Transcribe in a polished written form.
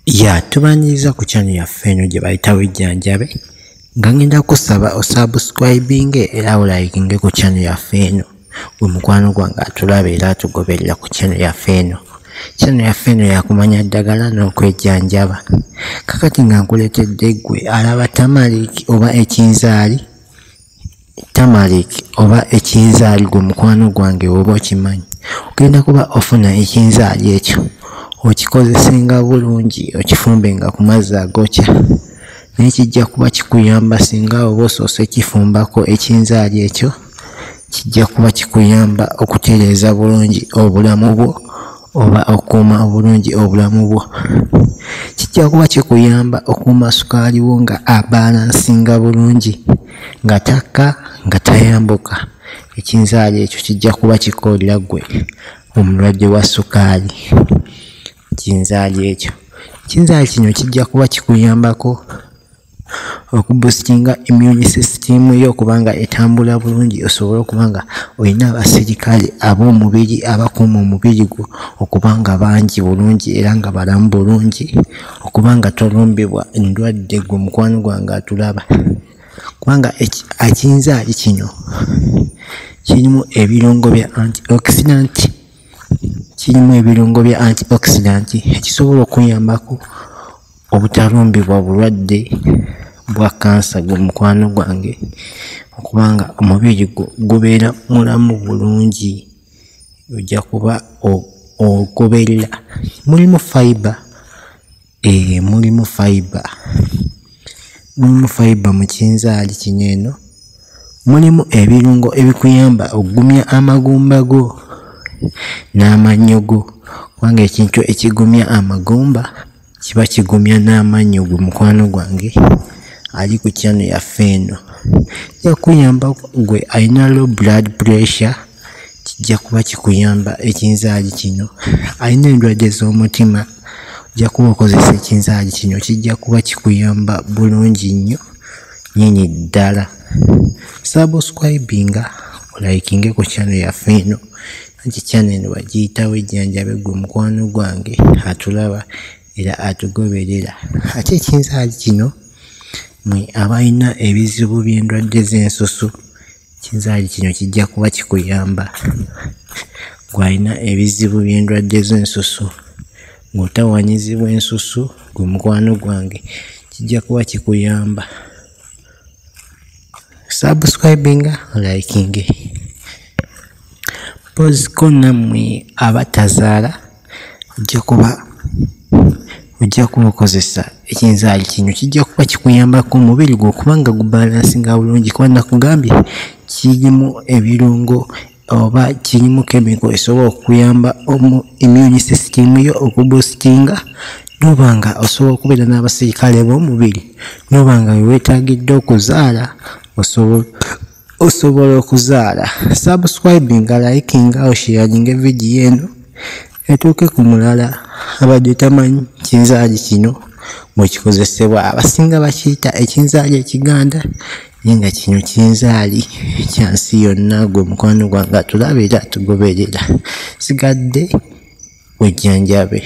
Ya tubaniriza ku channel yaffe eno gye bayita Bujjanjabe nga ngenda kusaba osubscribinge era olikinge ku channel yaffe eno gwe mukwano gwange atulaba era atugoberera ku channel yaffe eno. Channel yaffe eno yakumanya ddagala n'okwejjanjaba. Kakati nga nkuletedde gwe alaba Tamalik oba ekinzaali. Tamalik oba ekinzaali gwe mukwano gwange oba okimanyi. Ogenda kuba ofuna ekinzaali ekyo. Okikozesenga bulungi okifumbenga ku mazzi agokya naye kijja kuba kikuyamba singa oba osoose kifumbako ekinzaali ekyo kijja kuba kikuyamba okutereeza bulungi obulamu bwo oba okukuuma obulungi obulamu bwo. Kijja kuba kikuyamba okuuma sukaali wo nga abalansinga bulungi nga takka nga tayambuka. Ekinzaali ekyo kijja kuba kikoolera gwe omulwadde wa sukaali. Ekinzaali kino kijja kuba kikuyambako okuboostinga immune system yo okubanga etambula bulungi osobola okubanga olina abasirikale ab'omubiri abakuuma omubiri gwo okubanga bangi bulungi era nga balamu bulungi okubanga tolumbibwa endwadde gwe mukwano gwange atulaba. Kubanga ekinzaali kino kirimu ebirungo bya antioxidant ekisobola okuyambako obutalumbibwa bulwadde bwa kansa gwe mukwano gwange okubanga omubiri gubeera mulamu bulungi ojja kuba ogoberera. Mulimu fiber mu kinzaali kino eno. Mulimu ebirungo ebikuyamba okugumya amagumba go n'amannyo go kubanga ekintu ekigumya amagumba kiba kigumya n'amannyo gwe mukwano gwange ali ku channel yaffe eno. Kijja kuyamba gwe alina low blood pressure kijja kuba kikuyamba ekinzaali kino. Alina endwadde z'omutima ojja kuba okozesa ekinzaali kino kijja kuba kikuyamba bulungi nnyo nnyini ddala. Subscribinga olikinge ku channel yaffe eno. Anti channel eno bagiyita Bujjanjabe gwe mukwano gwange atulaba era atugoberera. Ate ekinzaali kino mwe abalina ebizibu by'endwadde z'ensusu ekinzaali kino kijja kuba kikuyamba. Gw'alina ebizibu by'endwadde z'ensusu ng'otawanyizibwa ensusu gwe mukwano gwange kijja kuba kikuyamba. Subscribinga olikinge. Poziko nammwe abatazaala ojja kuba okozesa ekinzaali kino kijja kuba kikuyambako omubiri gwo okubanga gubalansinga bulungi kuba nakugambye kirimu ebirungo oba kirimu chemical esobola okuyamba immune system yo okuboostinga n'obanga osobola okubeera n'abasirikale b'omubiri n'obanga weetaagidde okuzaala osobola okuzaala. Subscribinga, likinga, osharinga video eno etuuke ku mulala abadde tamanyi kinzaali kino bwe kikozesebwa. Abasinga bakiyita ekinzaali ekiganda naye nga kino kinzaali kya nsi yonna gwe mukwano gwange atulaba era atugoberera. Sigadde Bujjanjabe.